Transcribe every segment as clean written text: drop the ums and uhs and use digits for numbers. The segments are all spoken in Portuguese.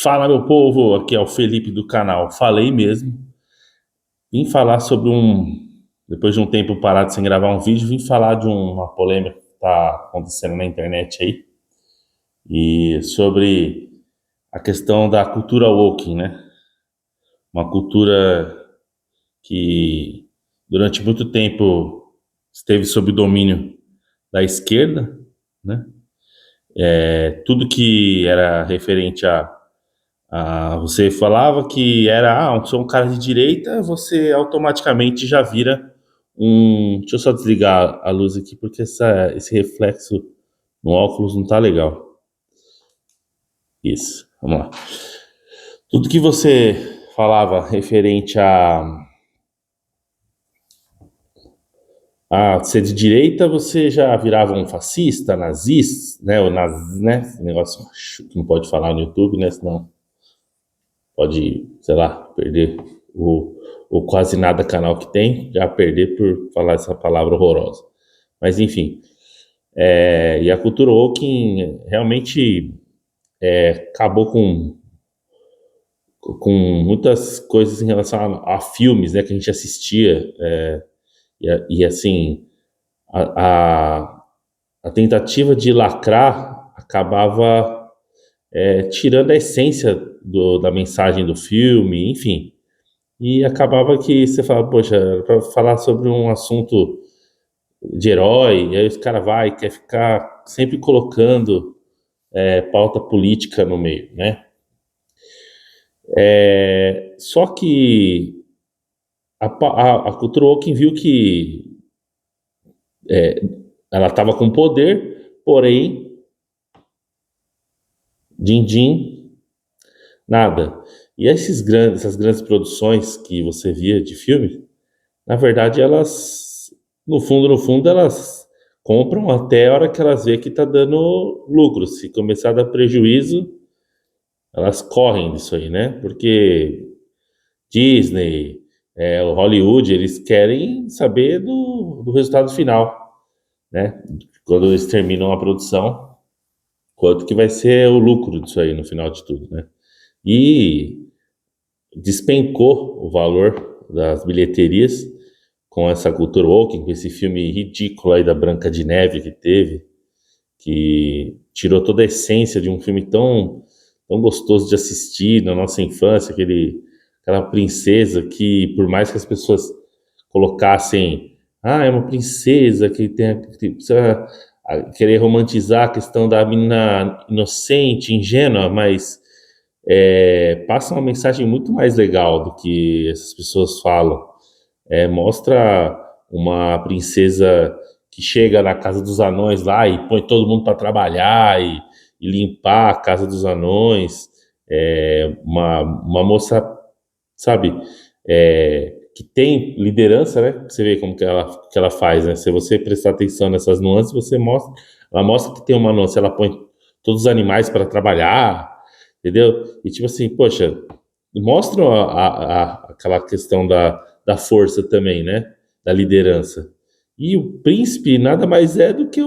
Fala, meu povo, aqui é o Felipe do canal Falei Mesmo. Vim falar sobre depois de um tempo parado sem gravar um vídeo, vim falar de uma polêmica que está acontecendo na internet aí, e sobre a questão da cultura woke, né? Uma cultura que durante muito tempo esteve sob o domínio da esquerda, né? Tudo que era referente você falava que sou um cara de direita, você automaticamente já vira um. Deixa eu só desligar a luz aqui, porque esse reflexo no óculos não tá legal. Isso, vamos lá. Tudo que você falava referente a ser de direita, você já virava um fascista, nazista, né? Né? Esse negócio que não pode falar no YouTube, né? Senão pode, sei lá, perder o quase nada canal que tem, já perder por falar essa palavra horrorosa. Mas enfim, e a cultura woke realmente acabou com muitas coisas em relação a filmes, né, que a gente assistia, assim, a, a, a tentativa de lacrar acabava tirando a essência da mensagem do filme, enfim. E acabava que você fala, poxa, para falar sobre um assunto de herói, e aí os caras quer ficar sempre colocando pauta política no meio, né? Só que a cultura woke viu que ela estava com poder, porém, din-din, nada. E essas grandes produções que você via de filme, na verdade, elas, no fundo, elas compram até a hora que elas vê que tá dando lucro. Se começar a dar prejuízo, elas correm disso aí, né? Porque Disney, o Hollywood, eles querem saber do resultado final, né? Quando eles terminam a produção, quanto que vai ser o lucro disso aí no final de tudo, né? E despencou o valor das bilheterias com essa cultura woke, com esse filme ridículo aí da Branca de Neve que teve, que tirou toda a essência de um filme tão gostoso de assistir na nossa infância, aquela princesa que, por mais que as pessoas colocassem, é uma princesa que precisa querer romantizar a questão da menina inocente, ingênua, mas passa uma mensagem muito mais legal do que essas pessoas falam. Mostra uma princesa que chega na casa dos anões lá e põe todo mundo para trabalhar e limpar a casa dos anões. Uma moça, sabe, que tem liderança, né? Você vê como que ela faz, né? Se você prestar atenção nessas nuances, ela mostra que tem uma nuance, ela põe todos os animais para trabalhar, entendeu? E tipo assim, poxa, mostra aquela questão da força também, né? Da liderança. E o príncipe nada mais é do que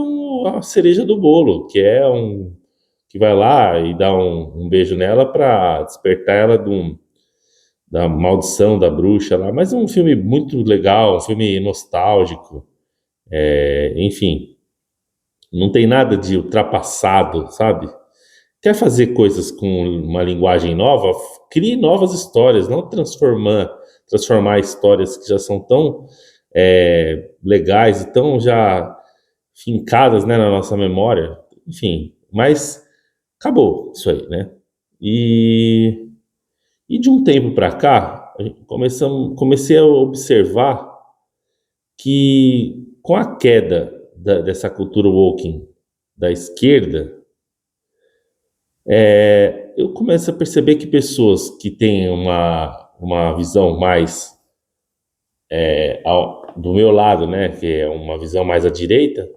a cereja do bolo, que vai lá e dá um beijo nela para despertar ela da maldição da bruxa lá. Mas é um filme muito legal, um filme nostálgico, enfim, não tem nada de ultrapassado, sabe? Quer fazer coisas com uma linguagem nova? Crie novas histórias, não transformar histórias que já são tão legais e tão já fincadas, né, na nossa memória. Enfim, mas acabou isso aí, né? E de um tempo para cá, comecei a observar que com a queda dessa cultura woke da esquerda, eu começo a perceber que pessoas que têm uma visão mais do meu lado, né, que é uma visão mais à direita,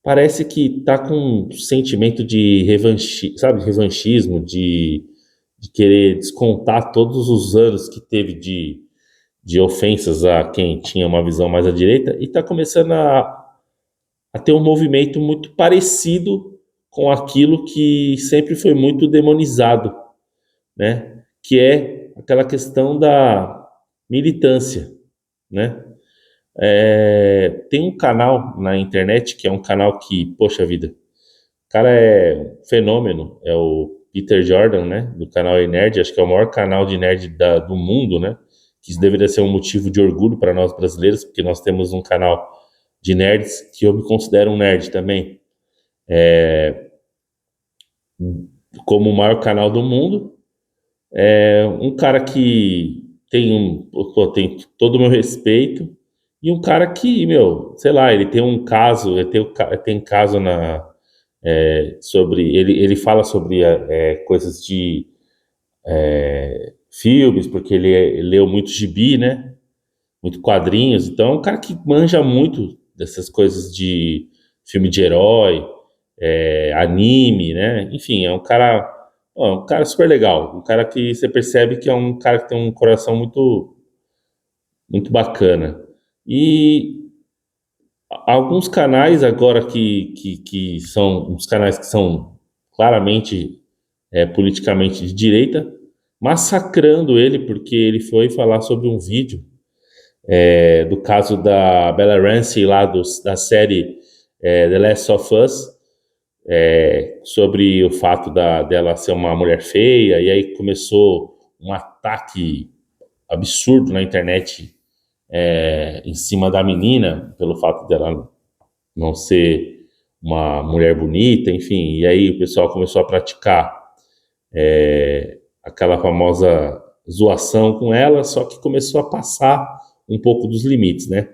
parece que tá com um sentimento de revanchismo, de querer descontar todos os anos que teve de ofensas a quem tinha uma visão mais à direita, e tá começando a ter um movimento muito parecido com aquilo que sempre foi muito demonizado né? Que é aquela questão da militância, né? Tem um canal na internet que é um canal que, poxa vida, o cara é um fenômeno, é o Peter Jordan, né? Do canal E-Nerd, acho que é o maior canal de nerd do mundo, né? Que isso deveria ser um motivo de orgulho para nós brasileiros, porque nós temos um canal de nerds que eu me considero um nerd também, como o maior canal do mundo. Um cara que tem todo o meu respeito, e um cara que, meu, sei lá, ele tem um caso, tem caso sobre, ele fala sobre coisas de filmes, porque ele leu muito gibi, né? Muito quadrinhos, então é um cara que manja muito dessas coisas de filme de herói, anime, né? Enfim, um cara super legal, um cara que você percebe que é um cara que tem um coração muito, muito bacana. E alguns canais agora que são uns canais que são claramente politicamente de direita, massacrando ele porque ele foi falar sobre um vídeo do caso da Bella Ramsey lá da série The Last of Us, sobre o fato dela ser uma mulher feia, e aí começou um ataque absurdo na internet em cima da menina, pelo fato dela não ser uma mulher bonita, enfim, e aí o pessoal começou a praticar aquela famosa zoação com ela, só que começou a passar um pouco dos limites, né?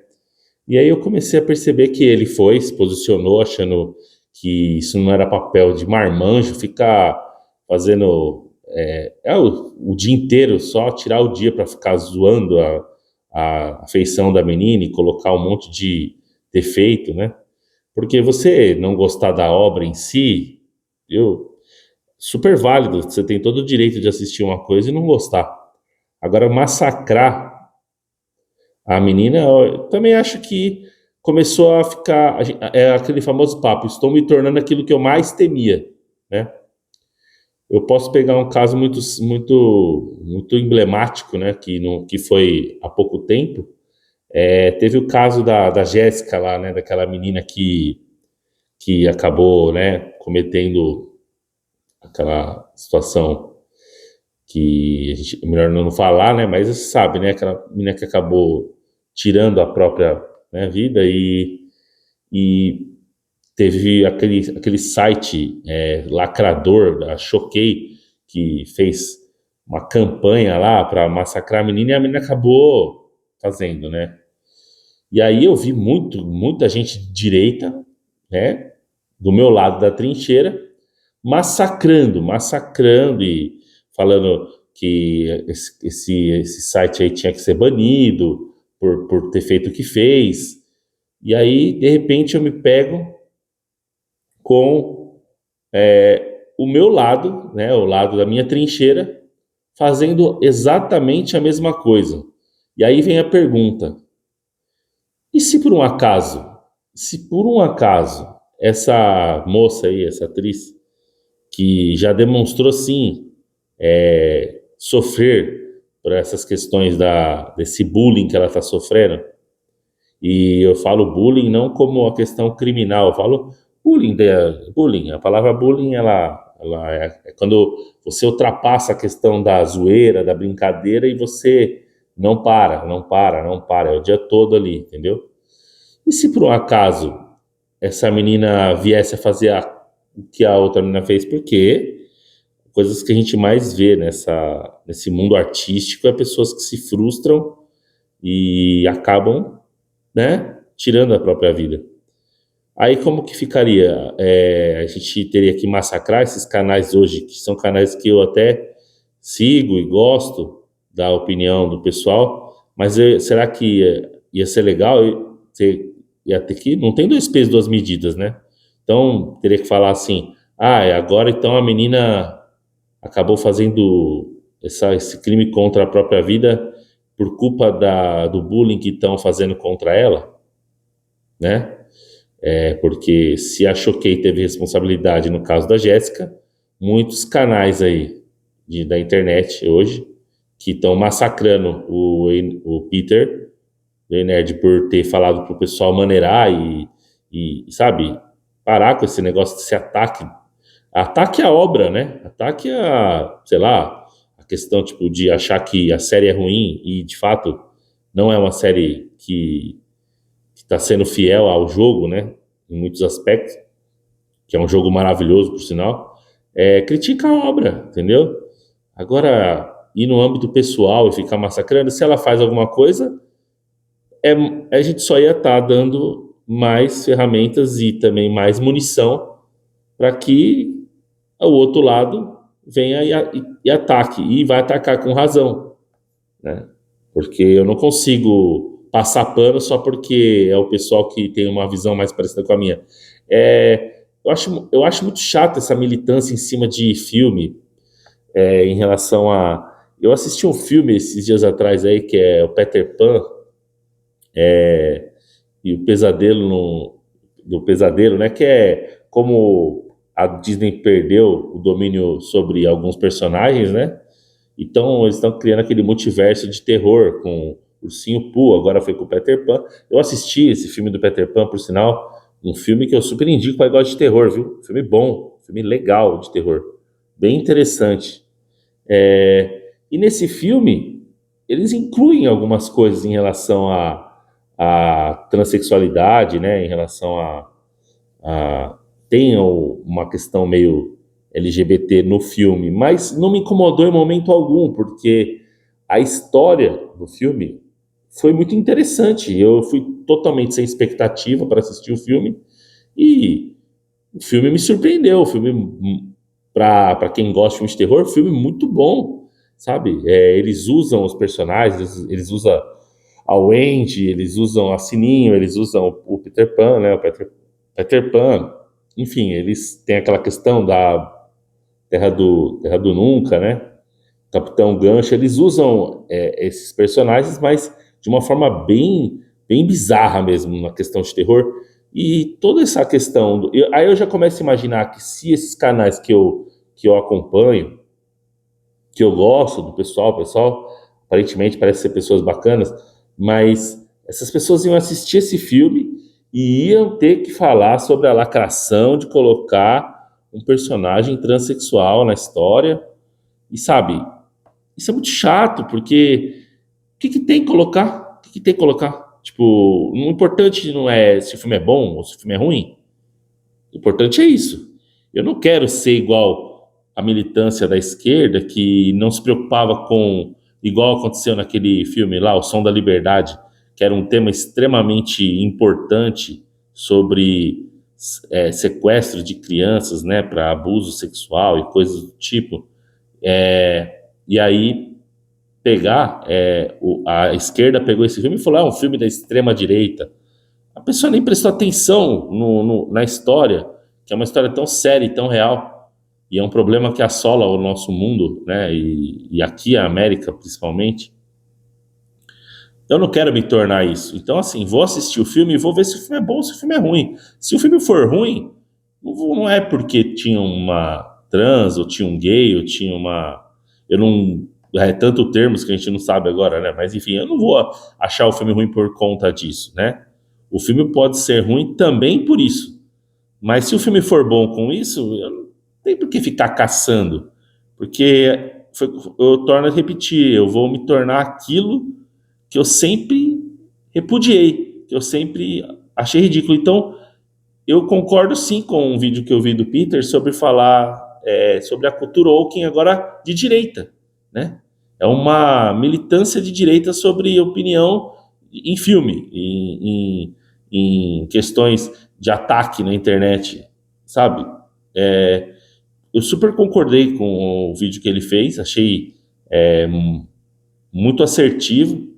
E aí eu comecei a perceber que ele se posicionou, achando que isso não era papel de marmanjo, ficar fazendo o dia inteiro, só tirar o dia para ficar zoando a feição da menina e colocar um monte de defeito, né? Porque você não gostar da obra em si, super válido, você tem todo o direito de assistir uma coisa e não gostar. Agora, massacrar a menina, eu também acho que começou a ficar. É aquele famoso papo: estou me tornando aquilo que eu mais temia, né? Eu posso pegar um caso muito, muito, muito emblemático, né? Que foi há pouco tempo. Teve o caso da Jéssica lá, né? Daquela menina que acabou, né? Cometendo aquela situação que a gente, melhor não falar, né? Mas você sabe, né? Aquela menina que acabou tirando a própria, né, vida e teve aquele site lacrador da Choquei que fez uma campanha lá para massacrar a menina, e a menina acabou fazendo, né? E aí eu vi muita gente de direita, né, do meu lado da trincheira, massacrando e falando que esse site aí tinha que ser banido por ter feito o que fez. E aí, de repente, eu me pego com o meu lado, né, o lado da minha trincheira, fazendo exatamente a mesma coisa. E aí vem a pergunta: e se por um acaso, essa moça aí, essa atriz, que já demonstrou sim sofrer por essas questões desse bullying que ela está sofrendo, e eu falo bullying não como a questão criminal, eu falo bullying. A palavra bullying, ela é quando você ultrapassa a questão da zoeira, da brincadeira, e você não para, é o dia todo ali, entendeu? E se por um acaso essa menina viesse a fazer o que a outra menina fez? Porque coisas que a gente mais vê nesse mundo artístico é pessoas que se frustram e acabam, né, tirando a própria vida. Aí como que ficaria? A gente teria que massacrar esses canais hoje, que são canais que eu até sigo e gosto da opinião do pessoal, mas será que ia ser legal? Ia ter que. Não tem dois pesos, duas medidas, né? Então teria que falar assim: agora então a menina acabou fazendo esse crime contra a própria vida por culpa do bullying que estão fazendo contra ela, né? Porque se a Choquei teve responsabilidade no caso da Jéssica, muitos canais aí da internet hoje, que estão massacrando o Peter, o Ei Nerd, por ter falado pro pessoal maneirar sabe, parar com esse negócio desse ataque. Ataque à obra, né? Ataque a, sei lá, a questão tipo de achar que a série é ruim e de fato não é uma série que está sendo fiel ao jogo, né? Em muitos aspectos, que é um jogo maravilhoso, por sinal. Critica a obra, entendeu? Agora, ir no âmbito pessoal e ficar massacrando, se ela faz alguma coisa, é, a gente só ia estar dando mais ferramentas e também mais munição para que o outro lado venha e ataque, e vai atacar com razão, né? Porque eu não consigo passar pano só porque é o pessoal que tem uma visão mais parecida com a minha. Eu acho muito chato essa militância em cima de filme, em relação a... Eu assisti um filme esses dias atrás aí, que é o Peter Pan, e o pesadelo do pesadelo, né? Que é como a Disney perdeu o domínio sobre alguns personagens, né? Então eles estão criando aquele multiverso de terror com Ursinho Pooh, agora foi com o Peter Pan. Eu assisti esse filme do Peter Pan, por sinal, um filme que eu super indico para quem gosta de terror, viu? Filme bom, filme legal de terror, bem interessante. E nesse filme, eles incluem algumas coisas em relação à transexualidade, né? Em relação tem uma questão meio LGBT no filme, mas não me incomodou em momento algum, porque a história do filme foi muito interessante. Eu fui totalmente sem expectativa para assistir o filme e o filme me surpreendeu. O filme, para quem gosta de filme de terror, filme muito bom, sabe? Eles usam os personagens, eles usam a Wendy, eles usam a Sininho, eles usam o Peter Pan, né? O Peter Pan, enfim, eles têm aquela questão da Terra do Nunca, né? Capitão Gancho, eles usam esses personagens, mas de uma forma bem bizarra mesmo, na questão de terror. E toda essa questão. Aí eu já começo a imaginar que se esses canais que eu acompanho, que eu gosto do pessoal, o pessoal aparentemente parece ser pessoas bacanas, mas essas pessoas iam assistir esse filme e iam ter que falar sobre a lacração de colocar um personagem transexual na história. E sabe, isso é muito chato, porque o que tem que colocar? O que tem que colocar? Tipo, o importante não é se o filme é bom ou se o filme é ruim. O importante é isso. Eu não quero ser igual a militância da esquerda que não se preocupava com, igual aconteceu naquele filme lá, O Som da Liberdade, que era um tema extremamente importante sobre sequestro de crianças, né, para abuso sexual e coisas do tipo. E aí a esquerda pegou esse filme e falou: é um filme da extrema direita. A pessoa nem prestou atenção na história, que é uma história tão séria e tão real, e é um problema que assola o nosso mundo, né? E aqui a América principalmente. Eu não quero me tornar isso. Então, assim, vou assistir o filme e vou ver se o filme é bom ou se o filme é ruim. Se o filme for ruim, não é porque tinha uma trans, ou tinha um gay, ou tinha uma. Eu não. É tanto termos que a gente não sabe agora, né? Mas enfim, eu não vou achar o filme ruim por conta disso, né? O filme pode ser ruim também por isso. Mas se o filme for bom com isso, eu não tenho por que ficar caçando. Porque eu torno a repetir, eu vou me tornar aquilo que eu sempre repudiei, que eu sempre achei ridículo. Então, eu concordo sim com um vídeo que eu vi do Peter sobre falar sobre a cultura woke agora de direita, né? É uma militância de direita sobre opinião em filme, em questões de ataque na internet, sabe? Eu super concordei com o vídeo que ele fez, achei muito assertivo.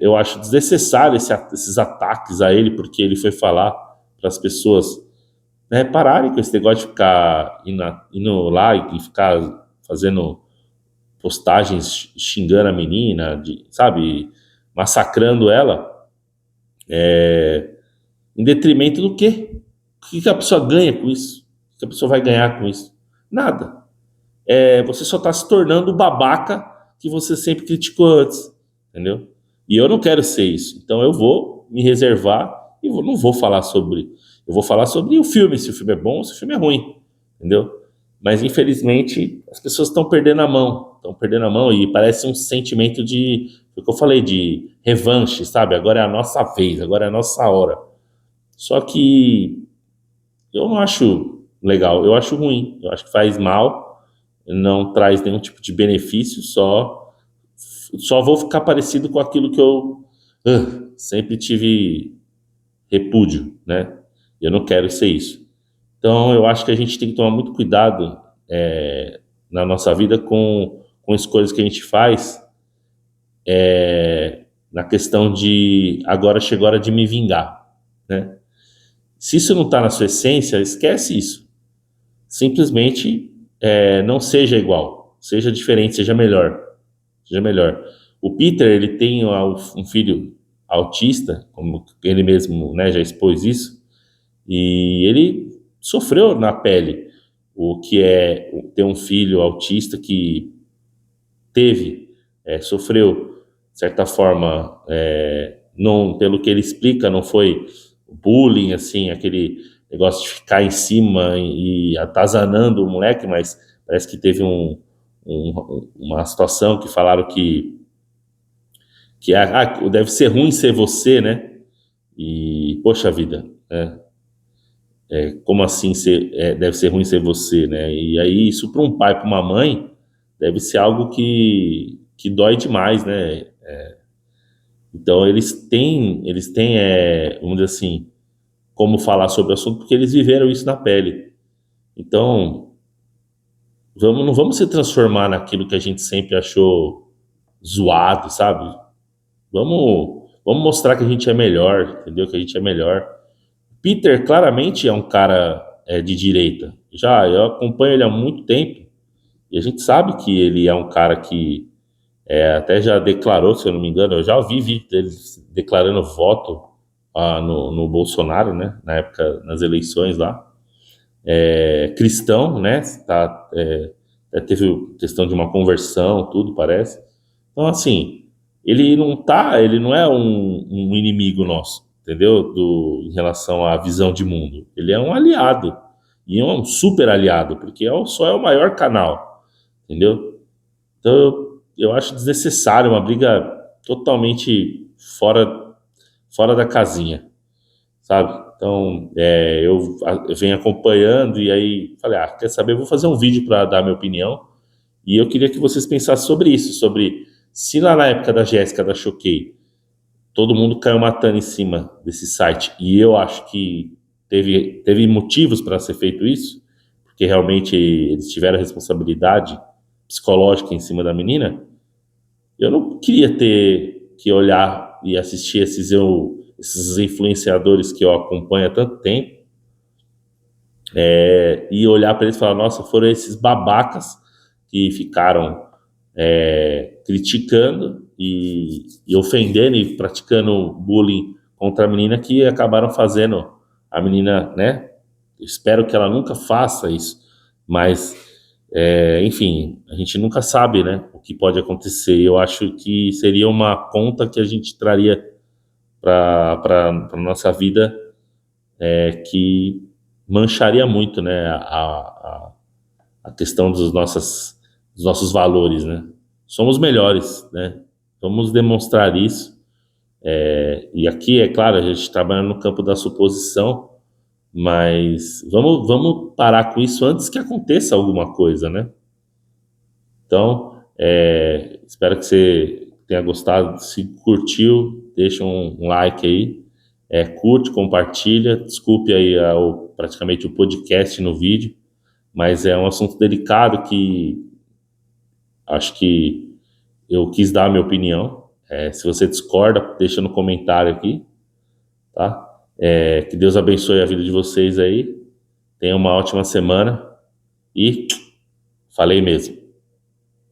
Eu acho desnecessário esses ataques a ele, porque ele foi falar para as pessoas, né, pararem com esse negócio de ficar indo lá e ficar fazendo postagens xingando a menina, sabe, massacrando ela, em detrimento do quê? O que a pessoa ganha com isso? O que a pessoa vai ganhar com isso? Nada. você só está se tornando o babaca que você sempre criticou antes, entendeu? E eu não quero ser isso. Então eu vou me reservar e não vou falar sobre. Eu vou falar sobre o filme, se o filme é bom ou se o filme é ruim, entendeu? Mas infelizmente as pessoas estão perdendo a mão e parece um sentimento de, o que eu falei, de revanche, sabe? Agora é a nossa vez, agora é a nossa hora. Só que eu não acho legal, eu acho ruim, eu acho que faz mal, não traz nenhum tipo de benefício, só vou ficar parecido com aquilo que eu sempre tive repúdio, né? Eu não quero ser isso. Então eu acho que a gente tem que tomar muito cuidado na nossa vida com escolhas que a gente faz, na questão de agora chegou a hora de me vingar, né? Se isso não está na sua essência, esquece isso. Simplesmente não seja igual, seja diferente, seja melhor, seja melhor. O Peter, ele tem um filho autista, como ele mesmo, né, já expôs isso, e ele sofreu na pele o que é ter um filho autista que sofreu, de certa forma, não, pelo que ele explica, não foi bullying, assim, aquele negócio de ficar em cima e atazanando o moleque, mas parece que teve uma situação que falaram que deve ser ruim ser você, né? E, poxa vida, né? Como assim deve ser ruim ser você, né? E aí, isso para um pai, para uma mãe, deve ser algo que dói demais, né? Então, eles têm, vamos dizer assim, como falar sobre o assunto, porque eles viveram isso na pele. Então, não vamos se transformar naquilo que a gente sempre achou zoado, sabe? Vamos mostrar que a gente é melhor, entendeu? Que a gente é melhor. Peter claramente é um cara de direita. Já eu acompanho ele há muito tempo e a gente sabe que ele é um cara que até já declarou, se eu não me engano, eu já ouvi vídeo dele declarando voto no Bolsonaro, né? Na época, nas eleições lá. Cristão, né? Teve questão de uma conversão, tudo parece. Então, assim, ele não é um inimigo nosso, entendeu? Em relação à visão de mundo. Ele é um aliado, e é um super aliado, porque só é o maior canal, entendeu? Então, eu acho desnecessário uma briga totalmente fora da casinha, sabe? Então, eu venho acompanhando e aí falei, quer saber? Eu vou fazer um vídeo para dar minha opinião e eu queria que vocês pensassem sobre isso, sobre se lá na época da Jéssica, da Choquei, todo mundo caiu matando em cima desse site e eu acho que teve motivos para ser feito isso, porque realmente eles tiveram responsabilidade psicológica em cima da menina. Eu não queria ter que olhar e assistir esses influenciadores que eu acompanho há tanto tempo, e olhar para eles e falar, nossa, foram esses babacas que ficaram criticando e ofendendo e praticando bullying contra a menina, que acabaram fazendo a menina, né? Espero que ela nunca faça isso, mas enfim, a gente nunca sabe, né, o que pode acontecer. Eu acho que seria uma conta que a gente traria para a nossa vida, que mancharia muito, né, a questão dos nossos valores, né? Somos melhores, né? Vamos demonstrar isso. E aqui, é claro, a gente trabalha no campo da suposição, mas vamos parar com isso antes que aconteça alguma coisa, né? Então, espero que você tenha gostado. Se curtiu, deixa um like aí, curte, compartilha. Desculpe aí praticamente o podcast no vídeo, mas é um assunto delicado que acho que eu quis dar a minha opinião. Se você discorda, deixa no comentário aqui, tá? Que Deus abençoe a vida de vocês aí. Tenha uma ótima semana e falei mesmo.